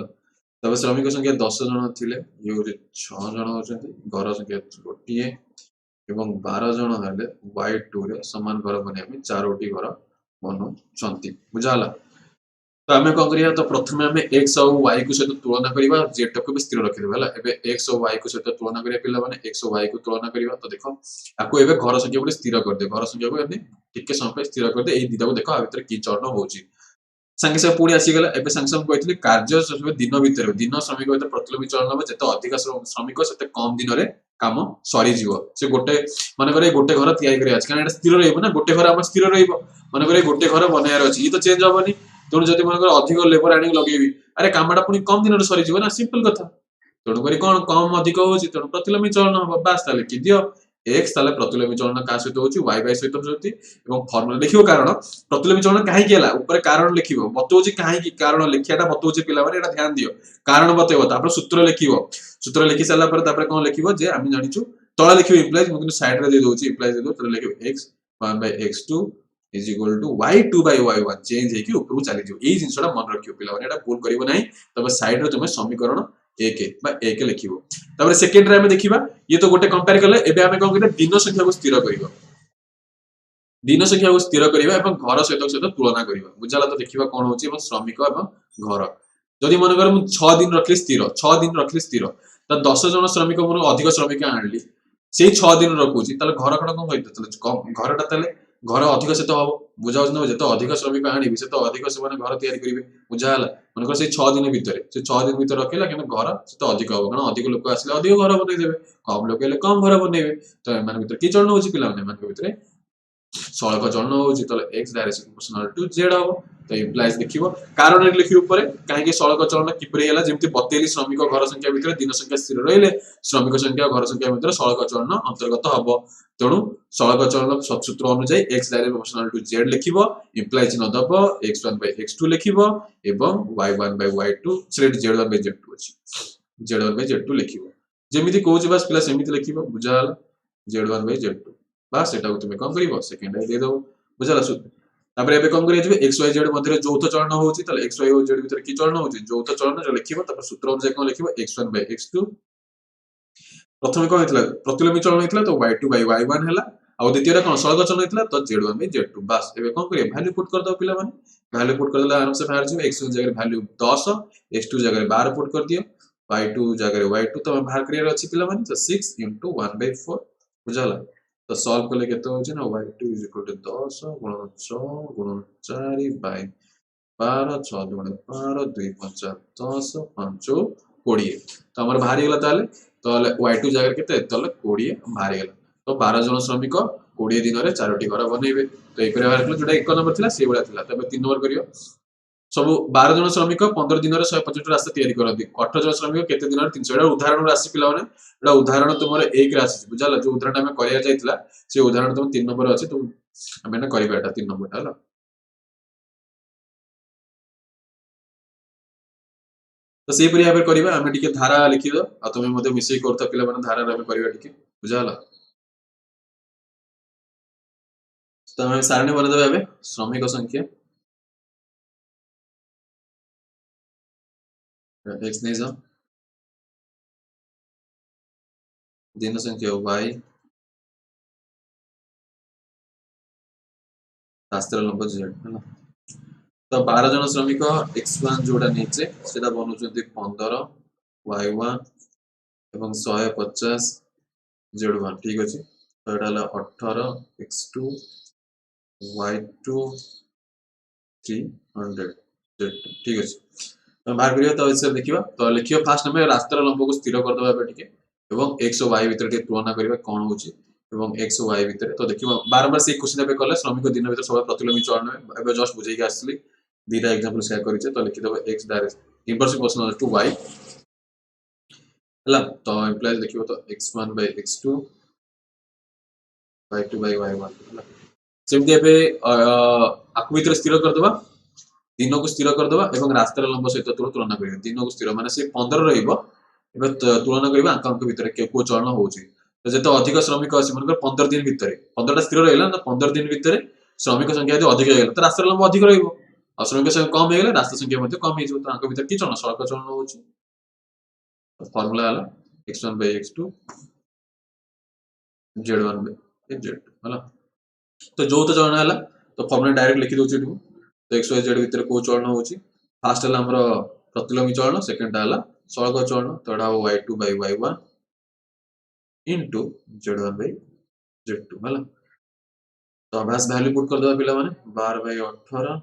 तब श्रमिक संख्या 10 जन थिले ये 6 जन होचंती घर संख्या गोटिए एवं 12 जन हेले y2 रे समान घर बने हम 4टी घर बनु छंती बुझाला तो आम कौन करिया तो प्रथम आम एक्स और वाई को सहित तुलना करवा जेड को भी स्थिर रखिदेवा है एक्स और वाई को सहित तुलना करिया पिला माने एक्स और वाई को तुलना करवा तो देखो आपको एबे घर संख्या को स्थिर कर दे घर संख्या को एने टिके समय स्थिर कर दे एई दिदा को देखो आ भीतर की चरण होची संगे संगे पुणी आसीगला एबे संगे संगे कहते कार्य दिन भितर दिन श्रमिक भीतर प्रतिलोमी चलन हम जिते अधिक श्रमिक से कम दिन में काम सरीज से गोटे मनकर गोटे घर या कारण स्थिर रहा गोटे घर आम स्थिर रनकर गोटे घर बनार अच्छी ये तो चेंज हेनी तेणु जब मनकर अधिक लेबर आने लगे अरे कामटा पुणी कम दिन में सरीज ना सिंपल कथा तेणुक कौन कम अधिक हो प्रतिलोमी चलन हम बास लिखि दियो एक्स प्रतिलोमी चलन क्या सहित होची वाई वाई सहित होती फर्मुला लिखियो कारण प्रतिलोमी चलन कहीं ऊपर कारण लिखियो बतौची कहीं कारण लिखियाटा बतौची पिला माने एटा ध्यान दियो कारण बतेइबो तापर सूत्र लिखियो सूत्र लिखि साला पर तापर कोन लिखिबो जे आमी जानिछु तळा लिखियो इम्प्लाइज मु किंतु साइड रे दे दोची इम्प्लाइज दे दो तळे लिखियो x 1 by x2 is equal to y2 by y1 change हे कि ऊपर चली जो एई जिंसटा मन रखियो पिला माने एटा भूल करिवो नाही तब साइड रे तुमे समीकरण एक बा एक लिखिबो तापर सेकंड रे हमें देखिबा ये तो गोटे कंपेयर करले एबे हमें कोन करबा दिन संख्या को स्थिर करिवो दिन संख्या को स्थिर करिवा एवं घर सहित तुलना करिवा बुझाला तो देखिबा कोन होची एवं श्रमिक एवं घर जदि मन कर 6 दिन रखली स्थिर 6 दिन रखली स्थिर त 10 जन श्रमिक मोर अधिक श्रमिक आनली से 6 दिन रखुची ताले घर कण कोन होइतो ताले घरटा ताले घर अधिक से तो हम बुझाउछ न जते अधिक श्रमिक आनिबि से तो अधिक से माने घर तयारी करिवे बुझाला मनकर से 6 दिन भितर से 6 दिन भितर रखेला कि घर से तो अधिक हो कारण अधिक लोक आसले अधिक घर बनै देबे कम लोक हेले कम घर बनैबे तो एमान भितर की चलन होची पिला माने मान भितर सड़क चलन होची तो x direction proportional to z हो तो इम्प्लाइज देखिबो कारण लिखियो ऊपर काहे सड़क चलन किपरि होला जेमति बतेली श्रमिक घर संख्या भितर दिन संख्या स्थिर रहिले श्रमिक संख्या घर संख्या भितर सड़क चलन अंतर्गत हबो तेणु सड़क चलन सूत्र अनुसार x direct proportional to z लिखिबो इम्प्लाइज न दबो x1 by x2 लिखिबो एवं y1 by y2 set z1 by z2 अछि z1 by z2 लिखिबो जेमिति कहूछ बस प्लस एमिति लिखिबो बुझाल z1 by z2 बस एटा को तुमे कम करिवो सेकंड है दे दो बुझाला सूत्र तापर एबे कम करिया जबे x y z मध्ये যৌথ चलन होउची त x y z भीतर की चलन होउची যৌথ चलन जो लिखिबो तापर सूत्र अनुसार कोन लिखिबो x1 by x2 प्रथम कोन हेतला प्रतिलोमी चलन हेतला तो y2 by y1 हैला आ द्वितीय कोन सळग चलन हेतला तो z1 by z2 बस एबे कोन करिया वैल्यू पुट कर दो पिला माने वैल्यू पुट कर देला आराम से बाहर जो x1 जगह वैल्यू 10 x2 जगह 12 पुट कर दियो y2 जगह y2 तो बाहर करिया अछि पिला माने तो 6 * 1 by 4 बुझाला तो सॉल्व कले केते होची ना y2 = 10 गुणन 6 गुणन 4 बाय 12 6 गुणन 12 2 5 10 5 20 तो हमर बाहर गेला ताले y2 जगह केते ताले 20 बाहर गेला तो 12 जन श्रमिक 20 दिन रे 4टी घर बनेबे तो एक बाहर गेला जोटा 1 नंबर थिला से बळा थिला तबे 3 नंबर करियो सब 12 जन श्रमिक 15 दिन रे 150 रास्ता तैयारी करथि 18 जन श्रमिक केते दिन रे 300 एटा उदाहरण राशि पिला माने एटा उदाहरण तुमर एक राशि बुझाला जो उदाहरण हमें करिया जाइतला से उदाहरण तुम 3 नंबर अछि तुम हमें ना करिबा एटा 3 नंबर हला तो से परि भाबे करिबा हमें टिके धारा लिखि दो आ तुमे मते मिसई करता पिला माने धारा रे हमें करिबा टिके बुझाला तो हमें सारणी बने देबे हमें श्रमिक संख्या x नहीं जा दिन संख्या y रास्त्र लंब z है तो 12 जन श्रमिक x1 जोड़ा नीचे सेटा बनुचंती 15 y1 एवं 150 z1 ठीक अछि तो एटा हला 18 x2 y2 300 z2 ठीक अछि तो बाहर करियो तो इसे देखिबा तो लिखियो फास्ट हमें रास्त्र लंब को स्थिर कर दबा टिके एवं x और y भीतर के तुलना करबा कोन होची एवं x और y भीतर तो देखिबा बार बार से क्वेश्चन पे करले श्रमिक दिन भीतर सब प्रतिलोमी चलन में एबे जस्ट बुझै के आसली दीटा एग्जांपल शेयर करिছে तो लिखि देबो x direct inverse proportional to y हला तो इम्प्लाइज देखिबो तो x1 by x2 y2 by y1 हला सेमति एबे आकु भीतर स्थिर कर दबा दिन को स्थिर कर दबा एवं रास्त्र लंब सहित तुलना करियो दिन को स्थिर माने से 15 रहइबो एबे तुलना करबा अंक भीतर के को चलन होउची तो जते अधिक श्रमिक अछि मनकर 15 दिन भीतर 15 टा स्थिर रहइला ना 15 दिन भीतर श्रमिक संख्या यदि अधिक हेला तो रास्त्र लंब अधिक रहइबो और श्रमिक संख्या कम हेला रास्त्र संख्या मध्ये कम हेजो तो अंक भीतर की चलन सड़क चलन होउची फार्मूला हला x1 by x2 z1 by z2 हला तो जो तो चलन हला तो फार्मूला डायरेक्ट लिखि दोची तो x y z भीतर को चलन होउची फास्ट है हमरो प्रतिलोमी चलन, सेकंड है सड़क चलन, तो एटा y2 by y1 into z1 by z2 है। तो अभ्यास वैल्यू पुट कर दबा पिला माने 12 by 18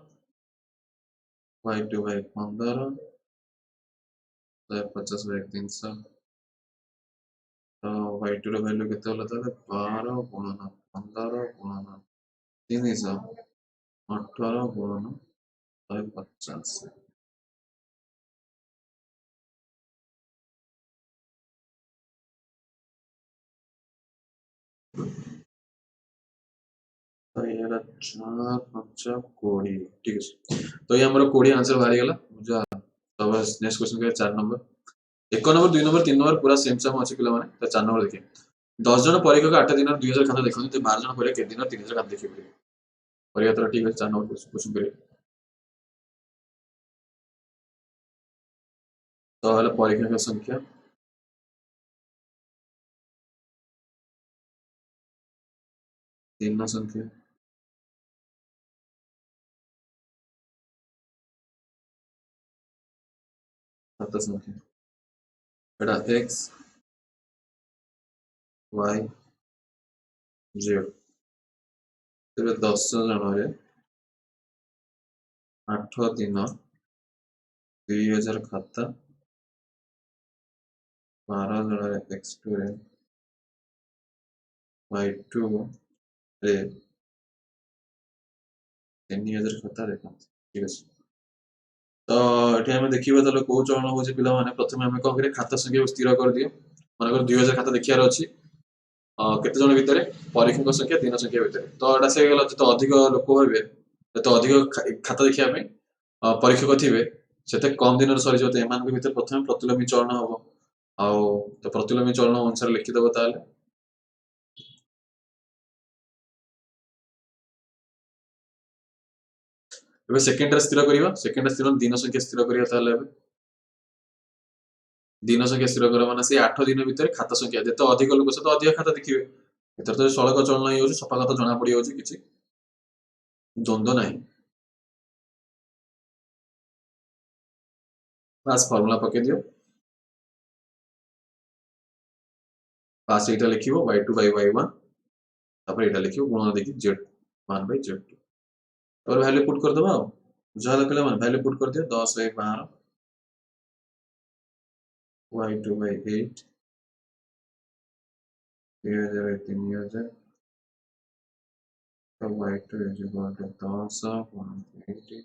y2 by 15 150 by 300 तो y2 ର वैल्यू केते होला ताले 12 गुणन 15 गुणन 300 18 गुणन 150 तो ये रहा 4 5 20 ठीक है। तो ये हमारा 20 आंसर बाहरी गला बुझा। तो बस नेक्स्ट क्वेश्चन के 4 नंबर 1 नंबर 2 नंबर 3 नंबर पूरा सेम सेम अछि पिला माने तो 4 नंबर देखिए 10 जन परीक्षक 8 दिन 2000 खाता देखो तो 12 जन परीक्षक के दिन 3000 खाता देखिए परीक्षा तो ठीक है 4 नंबर क्वेश्चन करिए तो हला परीक्षक की संख्या दिन संख्या खाता संख्या एटा x y z तेरे 10 जन रे 8 दिन 2000 खाता 12 जन रे x2 रे y2 रे 3000 खाता देखो ठीक है। तो एठी हमें देखिबा तले को चलन होचे पिला माने प्रथमे हमें कह करे खाता संख्या को स्थिर कर दियो माने कर 2000 खाता देखियार अछि केते जन भितरे परीक्षक संख्या दिन संख्या भितरे तो एटा से गेला तो अधिक लोक होबे तो अधिक खाता देखिया में परीक्षक थिबे सेते कम दिन सरी जते एमान के भितर प्रथमे प्रतिलोमी चलन हबो आउ तो प्रतिलोमी चलन अनुसार लिखि दबो ताले एबे सेकंड रे स्थिर करिवा सेकंड रे स्थिर दिन संख्या स्थिर करिया ताले एबे दिन संख्या स्थिर कर माने से 8 दिन भितर खाता संख्या जते अधिक लोक से तो अधिक खाता देखिबे एतर तो सड़क चलन ही होची सफा खाता जणा पड़ी होची किछि द्वंद्व नाही बस फार्मूला पके दियो पास एटा लिखिबो y2 by y1 तापर एटा लिखिबो गुणन देखि z1 by z2 और वैल्यू पुट कर दबा जहां पिला मन वैल्यू पुट कर दियो 10 by 12 y2 by 8 3000 by 3000 तो y2 is equal to 10 180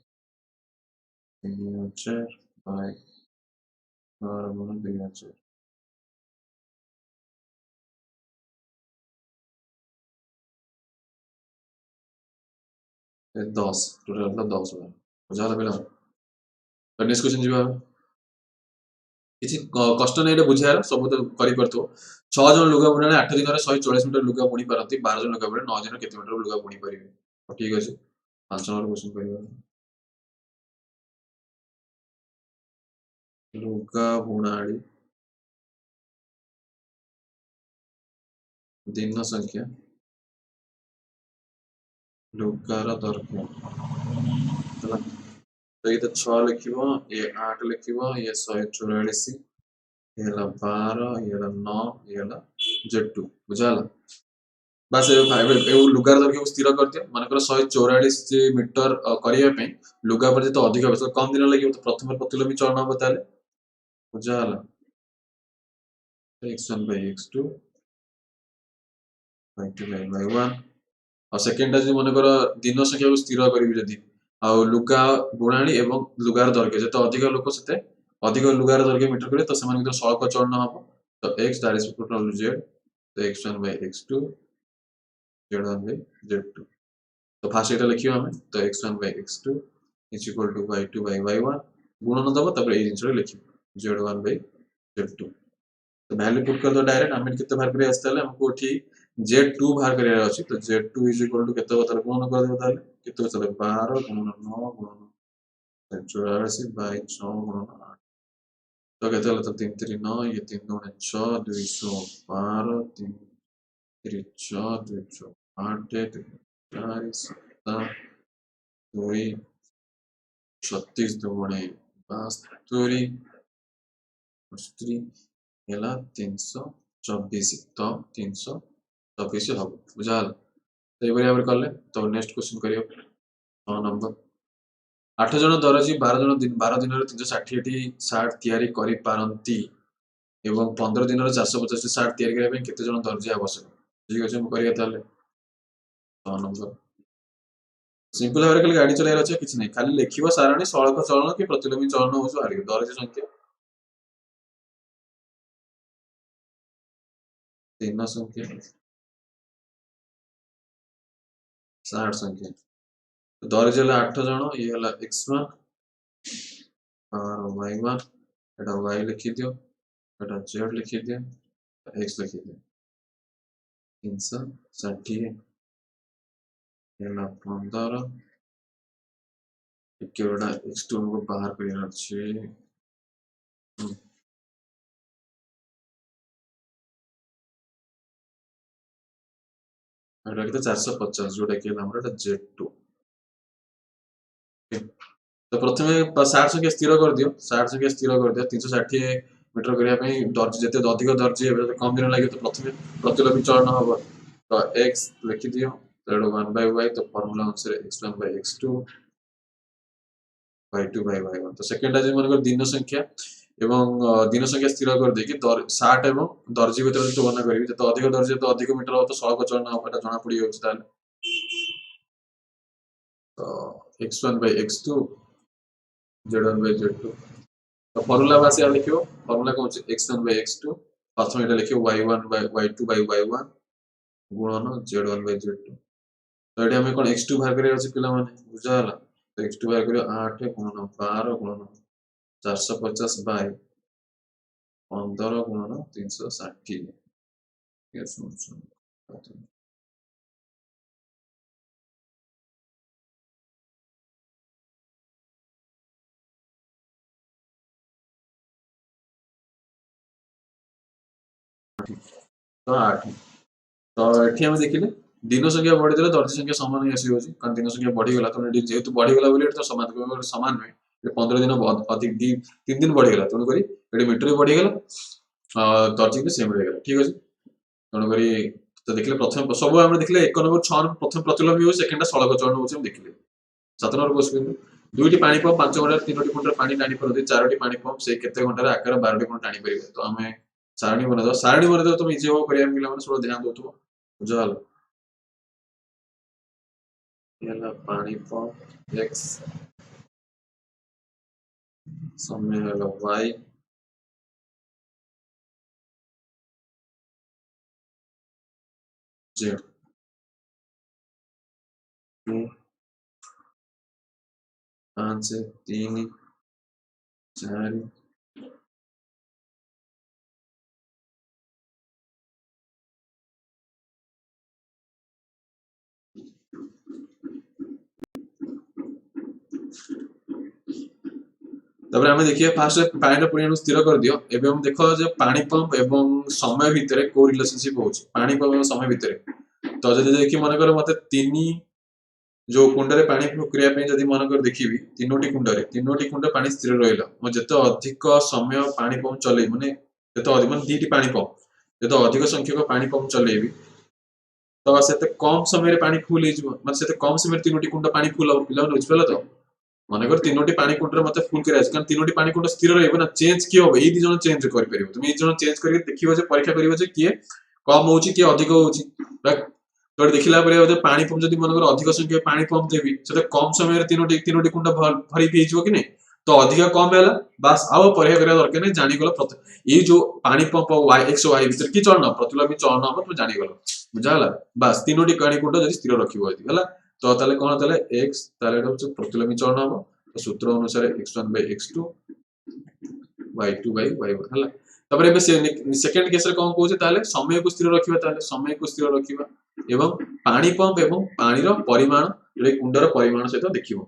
3000 by 12 गुणन 2000 10 टोटल मतलब 10 हो जहां पिला तो नेक्स्ट क्वेश्चन जीवा କିଛି କଷ୍ଟ ନାହିଁ ଏଇଟା ବୁଝିବାର ସବୁ ତ କରିପାରୁଥିବ 6 ଜଣ ଲୁଗା ବୁଣାଣି 8 ଦିନରେ 140 ମିଟର ଲୁଗା ବୁଣି ପାରନ୍ତି 12 ଜଣ ଲୁଗା ବୁଣାଣି 9 ଦିନରେ କେତେ ମିଟର ଲୁଗା ବୁଣି ପାରିବେ ତ ଠିକ ଅଛି 5 ନମ୍ବର କ୍ୱେଶ୍ଚନ କରିବା ଲୁଗା ବୁଣାଳି ଦିନ ସଂଖ୍ୟା ଲୁଗାର ଦୈର୍ଘ୍ୟ ହେଲା ତ ଏଇଟା 6 ଲେଖିବ ଏ 8 ଲେଖିବ ଏ 144 ये ହେଲା 12 ये ହେଲା 9 ये ହେଲା z2 ବୁଝା ହେଲା ବାସ୍ ଏ ଲୁଗାର ଦୈର୍ଘ୍ୟକୁ ସ୍ଥିର କରିଦିଅ ମନେକର 144 ମିଟର କରିବା ପାଇଁ ଲୁଗା ଉପରେ ଯେତେ ଅଧିକ ହେବ କମ ଦିନ ଲାଗିବ ତ ପ୍ରଥମ ପ୍ରତିଲୋମୀ ଚଳନ ହବ ତାହେଲେ ବୁଝା ହେଲା x1 by x2 y2 by y1 ଆଉ ସେକେଣ୍ଡ ଯଦି ମନେକର ଦିନ ସଂଖ୍ୟାକୁ ସ୍ଥିର କରିବି ଯଦି ଆଉ ଲୁଗା ବୁଣାଣି ଏବଂ ଲୁଗାର ଦୈର୍ଘ୍ୟ ଯେତେ ଅଧିକ ଲୋକ ସେତେ ଅଧିକ ଲୁଗାର ଦୈର୍ଘ୍ୟ ମିଟର କରିବେ ତ ସେମାନଙ୍କ ଭିତରେ ସଳଖ ଚଳନ ହବ ତ x that is equal to z ତ x1 by x2 z1 by z2 तो फास्ट एटा लिखियो हमें तो x1 by x2 is equal to y2 by y1 गुणन दबो तब ए जिंस लिखियो z1 by z2 तो वैल्यू पुट कर दो डायरेक्ट हमें कितने बाहर करिया आस्ताले हमको ठीक z2 बाहर करिया अछि तो z2 is equal to केते बतल गुणन कर देबो ताले केते बतल 12 गुणन 9 गुणन 84 by 6 गुणन 8 तो केते होला तो 3 3 9 ये 3 2 6 212 3 3 6 208 4 7 2 36 दुगुणे 72 ହେଲା 324 ତ 324 ହବ ବୁଝାଗଲା ସେଇଭଳି ଭାବରେ କଲେ ତ ନେକ୍ସଟ କ୍वेଶ୍चन କରିବ 9 ନମ୍ବର 8 ଜଣ ଦରଜି 12 ଦିନରେ 360ଟି ସାର୍ଟ ତିଆରି କରିପାରନ୍ତି ଏବଂ 15 ଦିନରେ 450ଟି ସାର୍ଟ ତିଆରି କରିବା ପାଇଁ କେତେ ଜଣ ଦରଜି ଆବଶ୍ୟକ ଠିକ ଅଛି ମୁଁ କରିବା ତାହେଲେ 9 ନମ୍ବର सिंपल भाବରେ ଖାଲି ଗାଡି ଚଲେଇବାର ଅଛି କିଛି ନାହିଁ ଖାଲି ଲେଖିବ ସାରଣୀ ସଳଖ ଚଳନ କି ପ୍ରତିଲୋମୀ ଚଳନ ହଉଛି ବାହାରିବ ଦରଜ ସଂଖ୍ୟା ଦିନ ସଂଖ୍ୟା ସାର୍ଟ ସଂଖ୍ୟା ଦରଜ ହେଲା 8 ଜଣ ଇଏ ହେଲା x1 और y1 ଏଟା y लिखि दियो एटा z लिखि दियो x लिखि दियो 360 ହେଲା 15 ଟିକେ बड़ा x2 को बाहर କରିବାର ଅଛି एटा के 450 जोटा कि हमरा एटा z2 तो प्रथमे 60 संख्या स्थिर कर दियो 60 संख्या स्थिर कर दियो 360 मीटर करिया पई दर्ज जते अधिक दर्ज हेबे तो कम दिन लागि तो प्रथमे प्रतिलोमी चलन हबो तो x लिखि दियो तो 1 by y तो फार्मूला अनुसार x1 by x2 y2 by y1 तो सेकंड आज मन कर दिन संख्या एवं दिन संख्या स्थिर कर दे कि 60 एवं दर्जी भीतर तुलना करिवि जते अधिक दर्जी तो अधिक मीटर हो तो सड़क चलन हबो एटा जणा पड़ी होछ ताले तो x1 by x2 z1 by z2 तो फॉर्मूला वासे लिखियो फॉर्मूला कौन छै x1 by x2 प्रथम एटा लिखियो y1 by y2 by y1 गुणन z1 by z2 तो एटा हमें कोन x2 बाहर करे अछि पिला माने बुझाला तो x2 बाहर करियो 8 गुणन 12 गुणन 450 by 15 गुणन 360 ये सुन तो 8 तो एठी हम देखिले दिन संख्या बढ़ी देले दर्जी संख्या समान ही आसी होची कारण दिन संख्या बढ़ी गला तो जेहेतु बढ़ी गला बोली तो समान समान नहीं 15 दिन अधिक 3 दिन बढ़ी गला तनु करी एडी मीटर भी बढ़ी गला दर्जी भी सेम रह गला ठीक अछि तनु करी तो देखले प्रथम सब हम देखले 1 नंबर 6 नंबर प्रथम प्रतिलोमी हो सेकंड सड़क चरण होची हम देखले 7 नंबर क्वेश्चन दुईटी पानी पंप 5 घंटा 3टी कुंडर पानी टाणी परती 4टी पानी पंप से केते घंटा रे आकार 12टी कुंड टाणी परिबे तो हमें सारणी बना दो तुम इजी हो करिया मिला माने थोड़ा ध्यान दउथबो बुझाल येला पानी पंप x समय होला y z 2 5 3 4 तबरे हमें देखिए फास्ट पानी परिमाण स्थिर कर दियो एबे हम देखो जे पानी पंप एवं समय भितरे को रिलेशनशिप होची पानी पंप एवं समय भितरे तो जदि देखि मन कर मते तीनी जो कुंडरे पानी प्रक्रिया पे जदि मन कर देखिबी तीनोटी कुंड पानी स्थिर रहइला म जते अधिक समय पानी पंप चले माने जते अधिक मन दीटी पानी पंप जते अधिक संख्यक पानी पंप चलेबी तो सेते कम समय रे पानी फुल हे जिवो माने सेते कम समय तीनोटी कुंड पानी फुल हो पिला बुझ पेला तो मन कर तीनोटी पानी कुंडरे मते फुल करे कारण तीनोटी पानी कुंड स्थिर रहइबो ना चेंज की होबो ए दी जण चेंज करि परिबो तुम ए जण चेंज करके देखिबो जे परीक्षा करिवो जे किए कम होउची कि अधिक होउची तो देखिला परे जे पानी पंप जदि मन कर अधिक संख्या पानी पंप देबी सेते कम समय रे तीनोटी कुंड भरी पेइजो कि नै तो अधिक कम हैला बस आव परीक्षा करिया दरकार नै जानि गलो ए जो पानी पंप y x y भीतर की चलन प्रतिलोमी चलन हम तुम जानि गलो बुझाला बस तीनोटी पानी कुंड जदि स्थिर रखिबो हैला तो ताले कोन ताले x ताले होछ प्रतिलोमी चलन हम तो सूत्र अनुसार x1 by x2 y2 by y1 हला तबरे बे सेकंड केस रे कोन कहूचे ताले समय को स्थिर रखिबा ताले समय को स्थिर रखिबा एवं पानी पंप एवं पानी रो परिमाण रे कुंडर परिमाण सहित देखिबो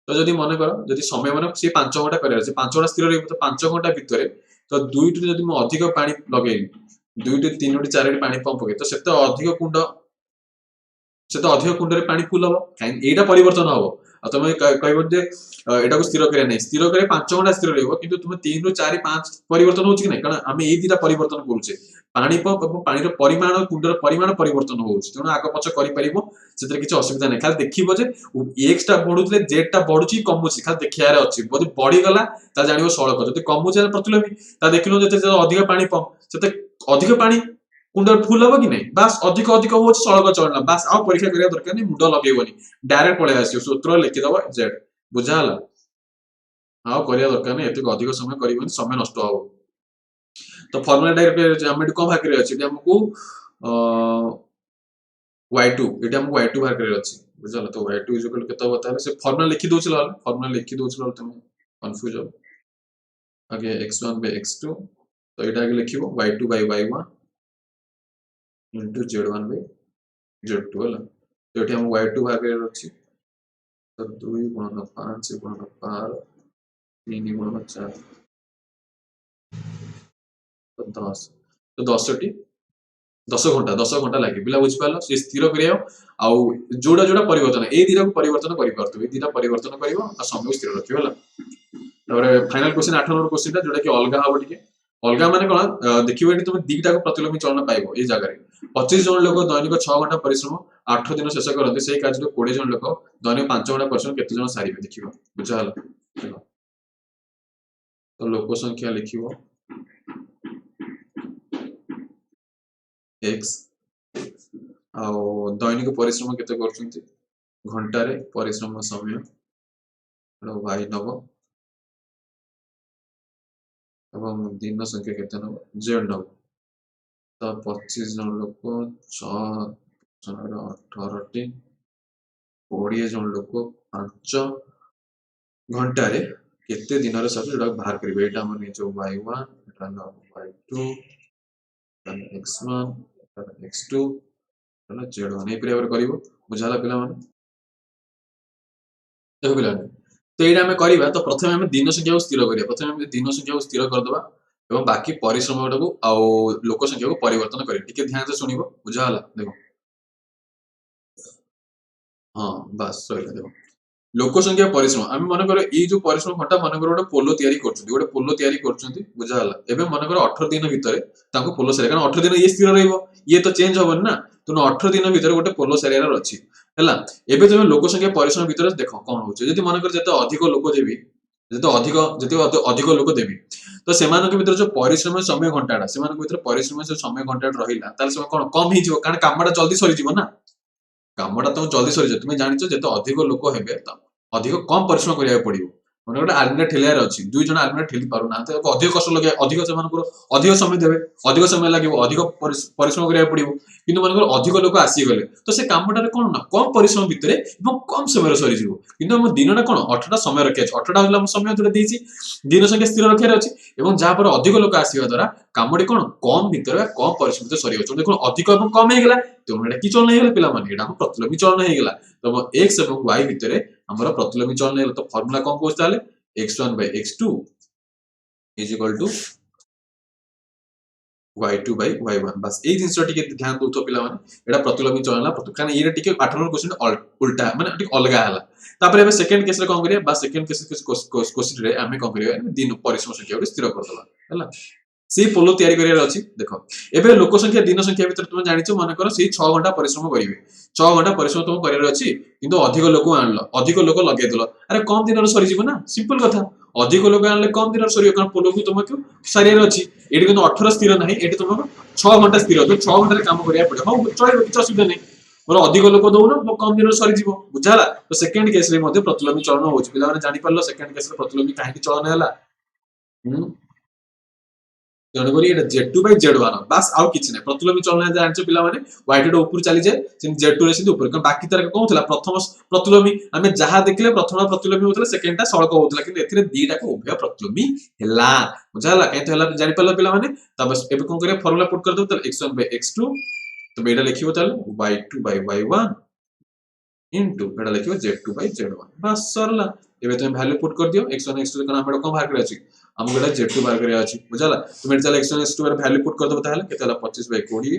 तो जदि मन कर जदि समय माने से 5 घंटा करे से 5 घंटा स्थिर रहइबो तो 5 घंटा भीतर तो दुईटी जदि म अधिक पानी लगेई दुईटी तीनोटी चारटी पानी पंप के तो सेते अधिक कुंड रे पानी फुल हबो काई एटा परिवर्तन हबो तुम कह एटा को स्थिर करिया नहीं स्थिर करे 5 घंटा स्थिर रहइबो किंतु तुम 3 रु 4 5 परिवर्तन होउची कि नहीं कारण आमे ए दिटा परिवर्तन करूचे पानी पंप और पानी रो परिमाण कुंडर परिमाण परिवर्तन होउची तेणु आग पछ करि परिबो सेतरे किछ असुविधा नहीं खाली देखिबो जे x टा बढ़ुतले z टा बढ़ुची कमुची खाली देखियारे अछि बोली बढ़ी गला ता जानिबो सड़क जति कमुची प्रतिलोमी ता देखिलो जते अधिक पानी पंप सेते अधिक पानी कुंडर फुल हबो कि नहीं बास अधिक अधिक हो सड़क चलना बास आ परीक्षा करिया दरकार नहीं मुंड लगेबनी डायरेक्ट पळे आसियो सूत्र लिखि दबो z बुझा हला आ करिया दरकार नहीं एते अधिक समय करिबनी समय नष्ट हबो तो फार्मूला डायरेक्ट हम को बाहर करे अछि हमको y2 एटा हमको y2 बाहर करे अछि बुझला तो y2 केते होता है से फार्मूला लिखि दोछल फार्मूला लिखि दोछल तुम कंफ्यूज हो आगे x1 by x2 तो एटा आगे लिखिबो y2 by y1 into z1 by z2 हला तो एठी हम y2 बाहर करे अछि तो 2 गुणन 5 गुणन 12 3 गुणन 4 तो 10 तो 10 घंटा लगे पिला बुझ पालो से स्थिर करियो आउ जोड़ा जोड़ा परिवर्तन ए दिरा को परिवर्तन करि परतो ए दिरा परिवर्तन करिवो आ समय स्थिर रखियो हला तबरे फाइनल क्वेश्चन 8 नंबर क्वेश्चन जोटा कि अलगा हबो टिके अलगा माने कोन देखिबो एटी तुम दिटा को प्रतिलोमी चलन पाइबो ए जगह रे 25 जन लोक दैनिक 6 घंटा परिश्रम 8 दिन शेष करते सेही कार्य 20 जन लोक दैनिक 5 घंटा परिश्रम केते जन सारिबे देखिबो बुझा हला तो लोक संख्या लिखिबो x आउ दैनिक परिश्रम केते करछंती घंटा रे परिश्रम समय y नब एवं दिन संख्या केते नब z नब तो 25 जन लोक 6 जन 18 टी 20 जन लोक 5 घंटा रे केते दिन रे सब जोडा बाहर करबे एटा हमर निचो y1 एटा न y2 एटा x1 एटा x2 एटा z1 ए प्रकार करिवो बुझाला पिला माने देखो पिला तो एटा हमें करिबा तो प्रथमे हमें दिन संख्या को स्थिर करिया प्रथमे हमें दिन संख्या को स्थिर कर दबा एवं बाकी परिश्रम को आ लोक संख्या को परिवर्तन करिया टिके ध्यान से सुनिबो बुझाला देखो हां बस सही देखो लोक संख्या परिश्रम आम मन कर ये जो परिश्रम घंटा मन कर गोटे पोलो तैयारी करछथि गोटे पोलो तैयारी करछथि बुझा हला एबे मन कर 18 दिन भितरे ताको पोलो सरे कारण 18 दिन ये स्थिर रहइबो ये तो चेंज होबन ना तो 18 दिन भितरे गोटे पोलो सरियार अछि हला एबे तुम लोक संख्या परिश्रम भितरे देखो कोन होछ जदि मन कर जते अधिक लोक देबी जते अधिक लोक देबी तो सेमान के भितर जो परिश्रम समय घंटाडा सेमान के भितर परिश्रम से समय घंटाडा रहिला ताल समय कोन कम हि जिवो कारण कामडा जल्दी सरी जिवो ना कामटा तुम जल्दी सरी तुम जानिଛ ଯେତେ ଅଧିକ ଲୋକ ହେବେ ଅଧିକ କମ ପରିଶ୍ରମ କରିବାକୁ ପଡିବ ମାନେ ଗୋଟେ ଆଲମିରା ଠେଲିବାର ଅଛି ଦୁଇ ଜଣ ଆଲମିରା ଠେଲି ପାରୁନାହାନ୍ତି ଅଧିକ କଷ୍ଟ ଲଗେଇବା ଅଧିକ ସେମାନଙ୍କର ଅଧିକ ସମୟ ଦେବେ ଅଧିକ ସମୟ ଲାଗିବ ଅଧିକ ପରିଶ୍ରମ କରିବାକୁ ପଡିବ କିନ୍ତୁ ମାନଙ୍କର ଅଧିକ ଲୋକ ଆସିଗଲେ ତ ସେ କାମଟାରେ କଣ ନା କମ ପରିଶ୍ରମ ଭିତରେ ଏବଂ କମ ସମୟରେ ସରିଯିବ କିନ୍ତୁ ଆମ ଦିନଟା କଣ 8ଟା ସମୟ ରଖିବା ଅଛି 8ଟା ହେଲା ଆମ ସମୟ ଯୋଉଟା ଦେଇଛି ଦିନ ସଂଖ୍ୟା ସ୍ଥିର ରଖିବାର ଅଛି ଏବଂ ଯାହା ପରେ ଅଧିକ ଲୋକ ଆସିବା ଦ୍ୱାରା କାମଟି କଣ କମ ଭିତରେ କମ ପରିଶ୍ରମ ଭିତରେ ସରିବ ଦେଖୁନ ଅଧିକ ଏବଂ କମ ହେଇଗଲା ତେଣୁ ଏଟା କି ଚଳନ ହେଇଗଲା ପିଲାମାନେ ଏଟା ଆମ ପ୍ରତିଲୋମୀ ଚଳନ ହେଇଗଲା ତ x ଏବଂ y ଭିତରେ ଆମର ପ୍ରତିଲୋମୀ ଚଳନ ହେଇଗଲା ତ ଫର୍ମୁଲା କଣ କହୁଛି ତାହେଲେ x1 by x2 is equal to y2 by y1 बस ए जिंस टिके ध्यान दउतो पिला माने एटा प्रतिलोमी चलना कारण ये टिके 8 नंबर क्वेश्चन उल्टा माने टिके अलगा हला तापर एबे सेकंड केस रे कोन करिया बा सेकंड केस क्वेश्चन रे हमें कोन करिया दिन परिश्रम संख्या को स्थिर कर दला हला से पोलो तयारी करिया अछि देखो एबे लोक संख्या दिन संख्या भीतर तुम जानिছো मन कर से 6 घंटा परिश्रम करिवे 6 घंटा परिश्रम तुम करियर अछि किंतु अधिक लोक आनलो अधिक लोक लगे देलो अरे कम दिन रे सरी जीव ना सिंपल कथा अधिक लोक आनले कम दिन रे सरी कारण पोलो को तुमको सरियर अछि एटी किंतु 18 स्थिर नाही एटी तुमको 6 घंटा स्थिर तो 6 घंटा रे काम करिया पड़े हां चलिबो किछ असुविधा नहीं मोर अधिक लोक दउनो मो कम दिन रे सरी जीव बुझाला तो सेकंड केस रे मध्ये प्रतिलोमी चलन होछि पिला माने जानि परलो सेकंड केस रे प्रतिलोमी काहे की चलन हैला तेणुकरी एटा z2 by z1 बस आउ किछ नै प्रतिलोमी चलन जानछ पिला माने y2 ऊपर चली जाय सिन z2 रे सिन ऊपर कारण बाकी तरह कोन थला प्रथम प्रतिलोमी हमें जहा देखले प्रथम प्रतिलोमी होतला सेकंड टा सळक होतला किंतु एथिरे दीटा को उभय प्रतिलोमी हैला बुझाला काहे थला जानि परलो पिला माने तब एबे कोन करे फार्मूला पुट कर दो त x1 by x2 तो बेटा लिखिबो ताले y2 by y1 into Etah लिखिबो z2 by z1 बस सरला एबे तुम वैल्यू पुट कर दियो x1 x2 कारण हमडा कोन बाहर करे अछि हमको एटा z2 बाहर करे अछि बुझाला तुम एटा x1 x2 रे वैल्यू पुट कर दो ताले केते हला 25 by 20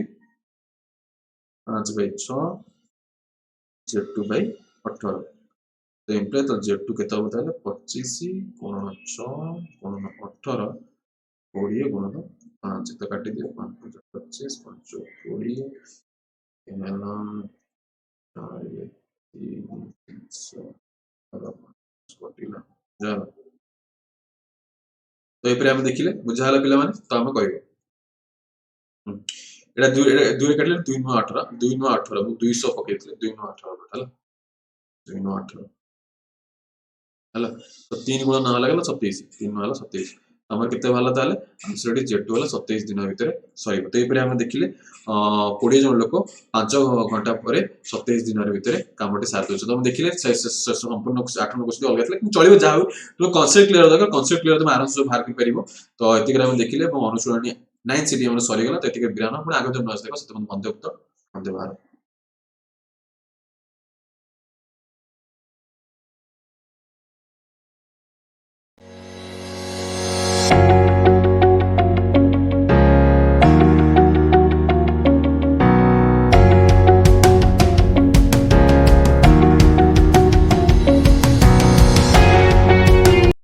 5 by 6 z2 by 18 तो एम्प्लॉय तो Z2 केते हबो ताले 25 गुणन 6 गुणन 18 20 गुणन 5 तो काटी दियो 5 25 5 20 एनम 3 कटिला जा तो एपरे हम देखिले बुझा हला पिला माने तो हम कहबो एटा 2 रे काटले 2 9 18 2 9 18 मु 200 पकेइतले 2 9 18 हला 2 9 18 हला तो 3 गुण 9 लागला 27 3 9 हला 27 हमर केते भला ताले आंसर Z2 हला 27 दिन भितर सरीबो तो एपरे हम देखिले 20 जन लोक 5 घंटा परे 27 दिन भितर कामटे साथ होछ तो हम देखिले संपूर्ण 8 नंबर क्वेश्चन अलग थले चलिबो जा हो तो कांसेप्ट क्लियर दरकार कांसेप्ट क्लियर तो आराम से बाहर कर परिबो तो एतिक हम देखिले अनुसरणी 9 सिटी हम सरी गला तो एतिक विराम पुणी आगे जो नस देखो से बंदे उक्त हम बाहर